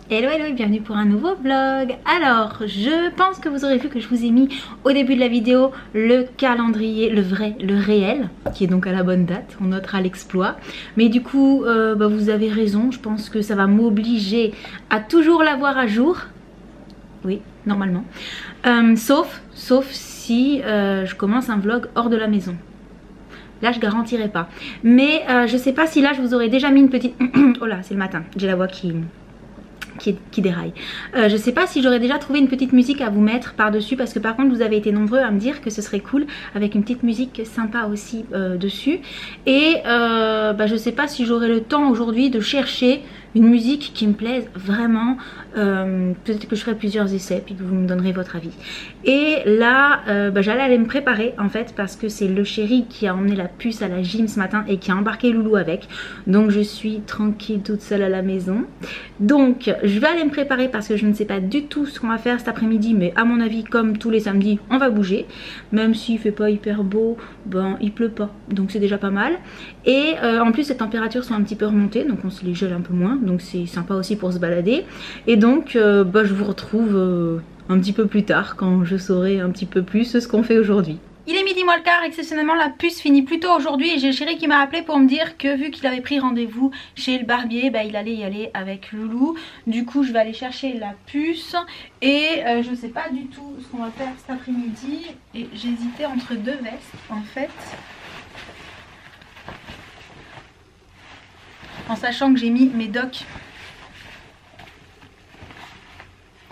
Hello hello et bienvenue pour un nouveau vlog. Alors je pense que vous aurez vu que je vous ai mis au début de la vidéo le calendrier, le vrai, le réel, qui est donc à la bonne date, on notera l'exploit. Mais du coup vous avez raison, je pense que ça va m'obliger à toujours l'avoir à jour. Oui, normalement. Sauf si je commence un vlog hors de la maison. Là je garantirai pas. Mais je sais pas si là je vous aurais déjà mis une petite... Oh là c'est le matin, j'ai la voix qui déraille. Je sais pas si j'aurais déjà trouvé une petite musique à vous mettre par dessus, parce que par contre vous avez été nombreux à me dire que ce serait cool avec une petite musique sympa aussi dessus. Et je sais pas si j'aurai le temps aujourd'hui de chercher une musique qui me plaise vraiment. Peut-être que je ferai plusieurs essais puis que vous me donnerez votre avis. Et là j'allais aller me préparer en fait, parce que c'est le chéri qui a emmené la puce à la gym ce matin et qui a embarqué Loulou avec. Donc je suis tranquille toute seule à la maison. Donc je vais aller me préparer parce que je ne sais pas du tout ce qu'on va faire cet après-midi, mais à mon avis comme tous les samedis on va bouger. Même s'il fait pas hyper beau, il pleut pas, donc c'est déjà pas mal. Et en plus les températures sont un petit peu remontées, donc on se les gèle un peu moins, donc c'est sympa aussi pour se balader. Et donc je vous retrouve un petit peu plus tard quand je saurai un petit peu plus ce qu'on fait aujourd'hui. Il est midi moins le quart, exceptionnellement la puce finit plus tôt aujourd'hui et j'ai le chéri qui m'a appelé pour me dire que vu qu'il avait pris rendez-vous chez le barbier, il allait y aller avec Loulou. Du coup je vais aller chercher la puce et je sais pas du tout ce qu'on va faire cet après-midi. Et j'hésitais entre deux vestes en fait. En sachant que j'ai mis mes docks.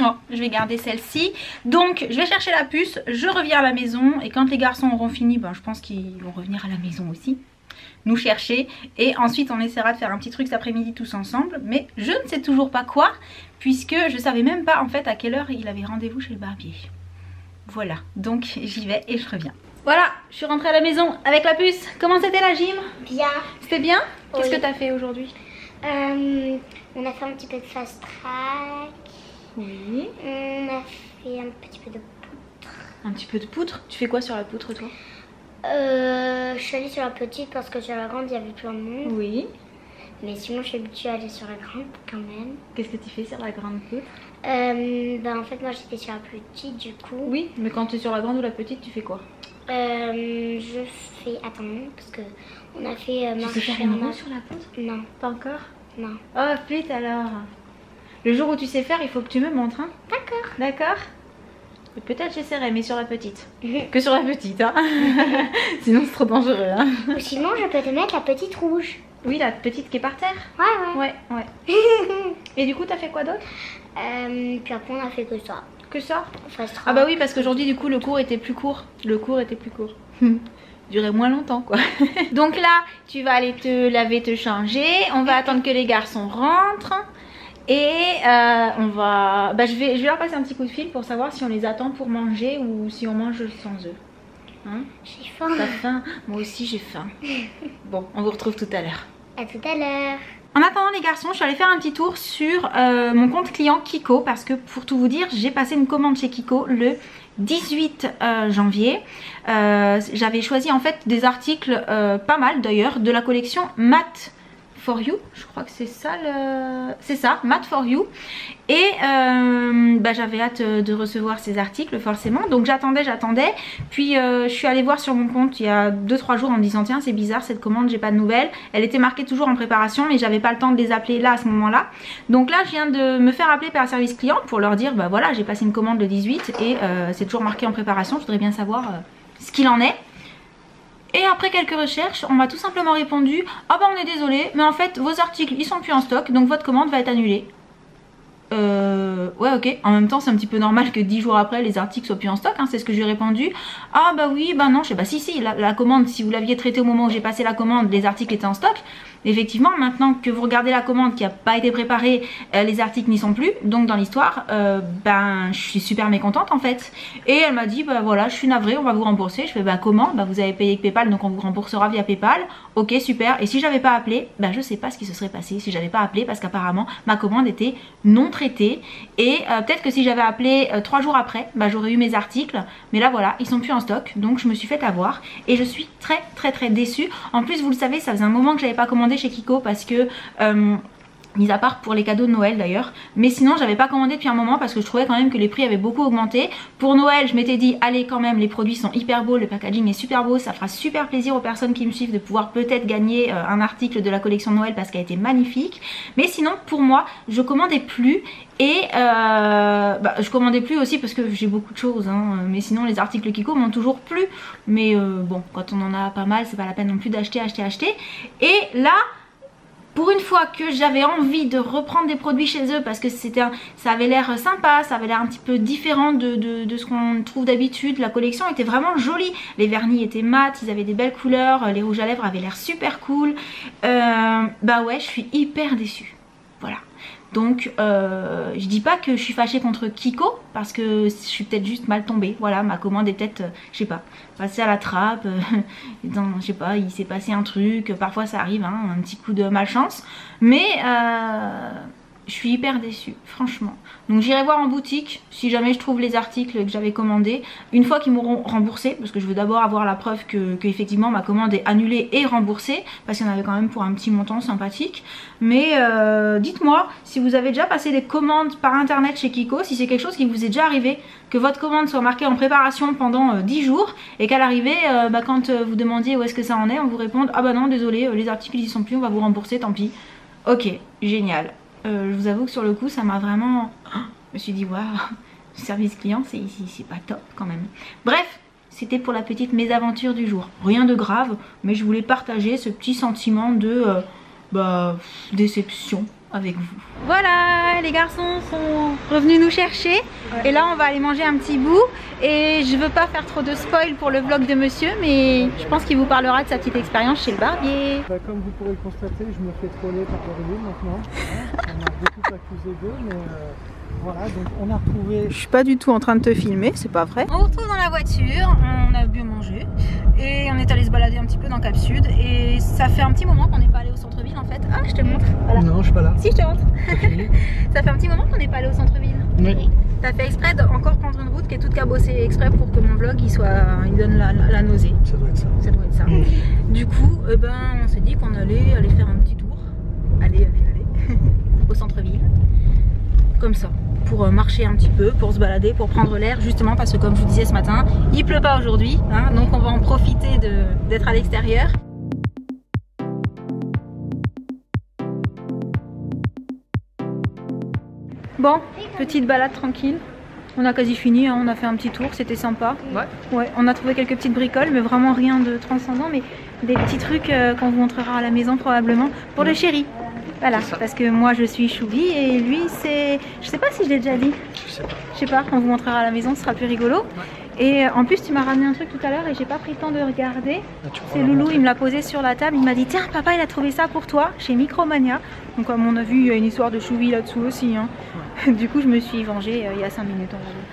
Oh, je vais garder celle-ci. Donc je vais chercher la puce, je reviens à la maison et quand les garçons auront fini, je pense qu'ils vont revenir à la maison aussi nous chercher, et ensuite on essaiera de faire un petit truc cet après-midi tous ensemble, mais je ne sais toujours pas quoi, puisque je savais même pas en fait à quelle heure il avait rendez-vous chez le barbier. Voilà, donc j'y vais et je reviens. Voilà, je suis rentrée à la maison avec la puce. Comment c'était la gym? Bien. C'était bien? Oui. Qu'est-ce que tu as fait aujourd'hui? On a fait un petit peu de fast track. Oui. On a fait un petit peu de poutre. Un petit peu de poutre? Tu fais quoi sur la poutre toi? Je suis allée sur la petite parce que sur la grande il y avait plein de monde. Oui. Mais sinon je suis habituée à aller sur la grande quand même. Qu'est-ce que tu fais sur la grande poutre? En fait moi j'étais sur la petite du coup. Oui, mais quand tu es sur la grande ou la petite tu fais quoi? Je fais... Attends, parce que on a fait Tu sais faire une roue sur la poutre? Non. Pas encore? Non. Oh vite alors. Le jour où tu sais faire, il faut que tu me montres, hein? D'accord. D'accord? Peut-être j'essaierai, mais sur la petite. Que sur la petite, hein. Sinon c'est trop dangereux, hein. Ou sinon je peux te mettre la petite rouge. Oui, la petite qui est par terre. Ouais. Et du coup, t'as fait quoi d'autre? Puis après on a fait que ça. Que ça? Fast track. Ah bah oui, parce qu'aujourd'hui du coup le cours était plus court. Le cours était plus court. Durait moins longtemps quoi. Donc là, tu vas aller te laver, te changer. On va attendre que les garçons rentrent. Et on va... je vais leur passer un petit coup de fil pour savoir si on les attend pour manger ou si on mange sans eux. Hein? J'ai faim. T'as faim? Moi aussi j'ai faim. Bon, on vous retrouve tout à l'heure. À tout à l'heure. En attendant les garçons, je suis allée faire un petit tour sur mon compte client Kiko, parce que pour tout vous dire, j'ai passé une commande chez Kiko le 18 janvier. J'avais choisi en fait des articles pas mal d'ailleurs de la collection Matte for You, je crois que c'est ça c'est ça, Matte for You. Et j'avais hâte de recevoir ces articles forcément, donc j'attendais, puis je suis allée voir sur mon compte il y a 2-3 jours en me disant tiens c'est bizarre cette commande, j'ai pas de nouvelles. Elle était marquée toujours en préparation mais j'avais pas le temps de les appeler là à ce moment là. Donc là je viens de me faire appeler par service client pour leur dire voilà j'ai passé une commande le 18 et c'est toujours marqué en préparation, je voudrais bien savoir ce qu'il en est. Et après quelques recherches, on m'a tout simplement répondu ah on est désolé, mais en fait vos articles ils sont plus en stock, donc votre commande va être annulée. Ouais ok, en même temps c'est un petit peu normal que 10 jours après les articles soient plus en stock, hein, c'est ce que je lui ai répondu. Ah oui, non, je sais si la commande, si vous l'aviez traitée au moment où j'ai passé la commande, les articles étaient en stock. Effectivement, maintenant que vous regardez la commande qui n'a pas été préparée, les articles n'y sont plus. Donc dans l'histoire, je suis super mécontente en fait. Et elle m'a dit, voilà, je suis navrée, on va vous rembourser. Je fais, comment? Vous avez payé avec PayPal, donc on vous remboursera via PayPal. Ok, super. Et si j'avais pas appelé, je sais pas ce qui se serait passé si j'avais pas appelé, parce qu'apparemment ma commande était non traitée. Et peut-être que si j'avais appelé 3 jours après, j'aurais eu mes articles. Mais là voilà, ils sont plus en stock, donc je me suis fait avoir. Et je suis très déçue. En plus, vous le savez, ça faisait un moment que j'avais pas commandé chez Kiko parce que mis à part pour les cadeaux de Noël d'ailleurs, mais sinon j'avais pas commandé depuis un moment parce que je trouvais quand même que les prix avaient beaucoup augmenté. Pour Noël je m'étais dit allez quand même, les produits sont hyper beaux, le packaging est super beau, ça fera super plaisir aux personnes qui me suivent de pouvoir peut-être gagner un article de la collection de Noël parce qu'elle était magnifique. Mais sinon pour moi je commandais plus et je commandais plus aussi parce que j'ai beaucoup de choses hein. Mais sinon les articles Kiko m'ont toujours plu, mais bon quand on en a pas mal c'est pas la peine non plus d'acheter. Et là pour une fois que j'avais envie de reprendre des produits chez eux parce que ça avait l'air sympa, ça avait l'air un petit peu différent de ce qu'on trouve d'habitude. La collection était vraiment jolie, les vernis étaient mat, ils avaient des belles couleurs, les rouges à lèvres avaient l'air super cool. Bah ouais, je suis hyper déçue, voilà. Donc je dis pas que je suis fâchée contre Kiko parce que je suis peut-être juste mal tombée. Voilà, ma commande est peut-être, je sais pas, passée à la trappe. Je sais pas, il s'est passé un truc. Parfois ça arrive, hein, un petit coup de malchance. Mais je suis hyper déçue, franchement. Donc j'irai voir en boutique si jamais je trouve les articles que j'avais commandés. Une fois qu'ils m'auront remboursé, parce que je veux d'abord avoir la preuve que effectivement ma commande est annulée et remboursée. Parce qu'il y en avait quand même pour un petit montant sympathique. Mais dites-moi si vous avez déjà passé des commandes par internet chez Kiko, si c'est quelque chose qui vous est déjà arrivé, que votre commande soit marquée en préparation pendant 10 jours et qu'à l'arrivée, quand vous demandiez où est-ce que ça en est, on vous réponde ah bah non désolé, les articles ils y sont plus, on va vous rembourser, tant pis. Ok, génial. Je vous avoue que sur le coup ça m'a vraiment... Je me suis dit waouh, service client c'est pas top quand même. Bref, c'était pour la petite mésaventure du jour. Rien de grave, mais je voulais partager ce petit sentiment de déception avec vous. Voilà, les garçons sont revenus nous chercher. Et là on va aller manger un petit bout. Et je veux pas faire trop de spoil pour le vlog de monsieur, mais je pense qu'il vous parlera de sa petite expérience chez le barbier. Comme vous pourrez le constater, je me fais troller par Laureline maintenant. On a beaucoup accusé d'eux, mais voilà, donc on a retrouvé... Je suis pas du tout en train de te filmer, c'est pas vrai. On retrouve dans la voiture, on a bien mangé et on est allé se balader un petit peu dans Cap Sud. Et ça fait un petit moment qu'on n'est pas allé au centre-ville en fait. Ah, je te montre. Voilà. Non, je suis pas là. Si, je te montre. Ça fait un petit moment qu'on n'est pas allé au centre-ville. Oui. T'as fait exprès d'encore prendre une route qui est toute cabossée exprès pour que mon vlog il donne la nausée. Ça doit être ça. Ça doit être ça. Du coup, on s'est dit qu'on allait aller faire un petit tour. Allez. Au centre-ville. Comme ça. Pour marcher un petit peu, pour se balader, pour prendre l'air, justement parce que comme je vous disais ce matin, il pleut pas aujourd'hui, hein, donc on va en profiter d'être à l'extérieur. Bon, petite balade tranquille. On a quasi fini, hein, on a fait un petit tour, c'était sympa. Ouais, on a trouvé quelques petites bricoles, mais vraiment rien de transcendant, mais des petits trucs qu'on vous montrera à la maison probablement pour le chéri. Voilà, parce que moi je suis Choubi et lui c'est... Je sais pas si je l'ai déjà dit. Je sais pas, on vous montrera à la maison, ce sera plus rigolo. Ouais. Et en plus tu m'as ramené un truc tout à l'heure et j'ai pas pris le temps de regarder. C'est Loulou, il me l'a posé sur la table, il m'a dit tiens papa il a trouvé ça pour toi chez Micromania. Donc comme on a vu il y a une histoire de Choubi là-dessous aussi. Hein. Ouais. Du coup je me suis vengée il y a 5 minutes on va dire.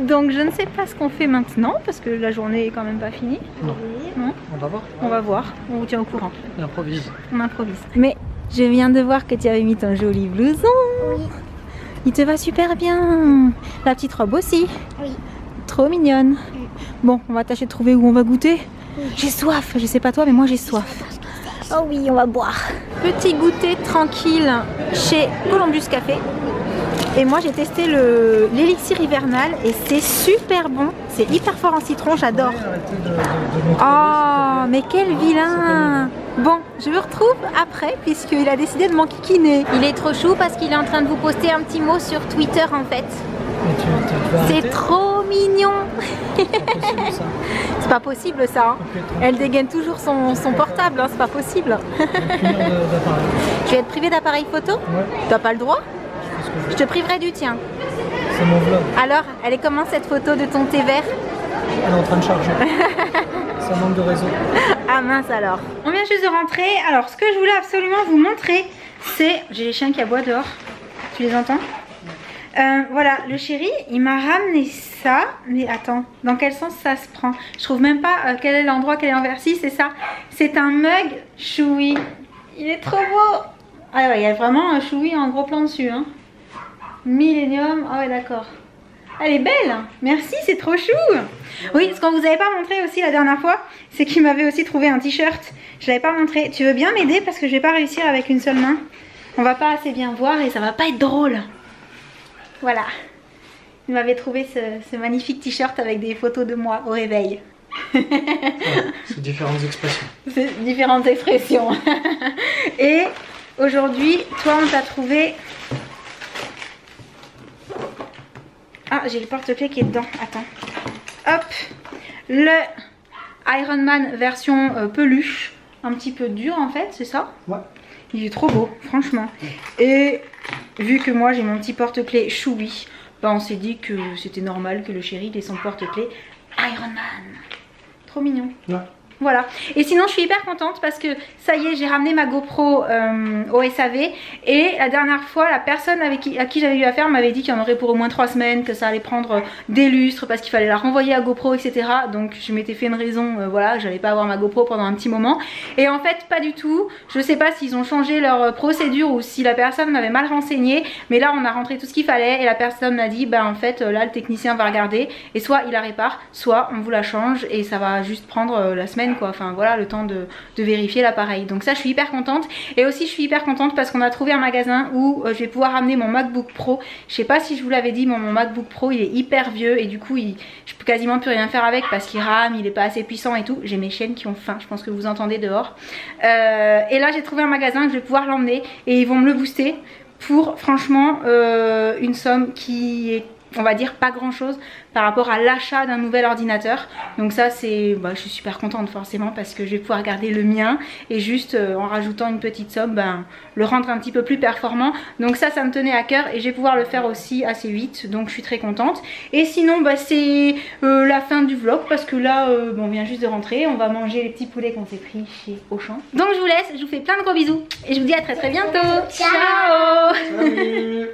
Donc je ne sais pas ce qu'on fait maintenant parce que la journée est quand même pas finie. Non. Non. On va voir. On va voir, on vous tient au courant. On improvise. On improvise. Mais je viens de voir que tu avais mis ton joli blouson. Oui. Il te va super bien. La petite robe aussi. Oui. Trop mignonne. Oui. Bon, on va tâcher de trouver où on va goûter. Oui. J'ai soif, je sais pas toi mais moi j'ai soif. Oh oui, on va boire. Petit goûter tranquille chez Columbus Café. Et moi j'ai testé l'élixir hivernal et c'est super bon. C'est hyper fort en citron, j'adore. Oh, mais quel vilain! Bon, je me retrouve après puisqu'il a décidé de m'enquiquiner. Il est trop chou parce qu'il est en train de vous poster un petit mot sur Twitter en fait. C'est trop mignon. C'est pas possible ça. Hein. Elle dégaine toujours son portable, hein, c'est pas possible. Tu vas être privé d'appareil photo? Ouais. T'as pas le droit? Je te priverai du tien. C'est mon vlog. Alors, elle est comment cette photo de ton thé vert? Elle est en train de charger. Ça manque de réseau. Ah mince alors. On vient juste de rentrer. Alors, ce que je voulais absolument vous montrer, c'est... J'ai les chiens qui aboient dehors. Tu les entends? Voilà, le chéri, il m'a ramené ça. Mais attends, dans quel sens ça se prend? Je trouve même pas quel est l'endroit, quel est l'envers. Si, c'est ça. C'est un mug Choui. Il est trop beau. Ah ouais, il y a vraiment un Choui en gros plan dessus. Hein. Millennium. Ah ouais, d'accord. Elle est belle. Merci, c'est trop chou. Oui, ce qu'on vous avait pas montré aussi la dernière fois, c'est qu'il m'avait aussi trouvé un t-shirt. Je l'avais pas montré. Tu veux bien m'aider parce que je vais pas réussir avec une seule main. On va pas assez bien voir et ça va pas être drôle. Voilà. Il m'avait trouvé ce magnifique t-shirt avec des photos de moi au réveil. C'est différentes expressions. C'est différentes expressions. Et aujourd'hui, toi, on t'a trouvé... Ah, j'ai le porte-clés qui est dedans. Attends. Hop. Le Iron Man version peluche. Un petit peu dur en fait, c'est ça? Ouais. Il est trop beau, franchement. Et vu que moi j'ai mon petit porte-clés Choubi, bah on s'est dit que c'était normal que le chéri ait son porte-clés Iron Man. Trop mignon. Ouais. Voilà. Et sinon je suis hyper contente parce que ça y est, j'ai ramené ma GoPro au SAV. Et la dernière fois, la personne à qui j'avais eu affaire m'avait dit qu'il y en aurait pour au moins 3 semaines, que ça allait prendre des lustres parce qu'il fallait la renvoyer à GoPro, etc. Donc je m'étais fait une raison, voilà, j'allais pas avoir ma GoPro pendant un petit moment. Et en fait pas du tout. Je sais pas s'ils ont changé leur procédure ou si la personne m'avait mal renseigné. Mais là on a rentré tout ce qu'il fallait et la personne m'a dit bah en fait là le technicien va regarder et soit il la répare, soit on vous la change et ça va juste prendre la semaine quoi. Enfin voilà, le temps de vérifier l'appareil. Donc ça je suis hyper contente. Et aussi je suis hyper contente parce qu'on a trouvé un magasin où je vais pouvoir ramener mon MacBook Pro. Je sais pas si je vous l'avais dit, mais mon MacBook Pro il est hyper vieux et du coup je peux quasiment plus rien faire avec parce qu'il rame, il est pas assez puissant et tout. J'ai mes chiennes qui ont faim, je pense que vous entendez dehors. Et là j'ai trouvé un magasin que je vais pouvoir l'emmener et ils vont me le booster pour franchement une somme qui est, on va dire, pas grand chose par rapport à l'achat d'un nouvel ordinateur. Donc ça c'est, bah, je suis super contente forcément parce que je vais pouvoir garder le mien et juste en rajoutant une petite somme, ben, le rendre un petit peu plus performant. Donc ça me tenait à cœur et je vais pouvoir le faire aussi assez vite, donc je suis très contente. Et sinon bah, c'est la fin du vlog parce que là bon, on vient juste de rentrer, on va manger les petits poulets qu'on s'est pris chez Auchan. Donc je vous laisse, je vous fais plein de gros bisous et je vous dis à très bientôt. Ciao. Salut.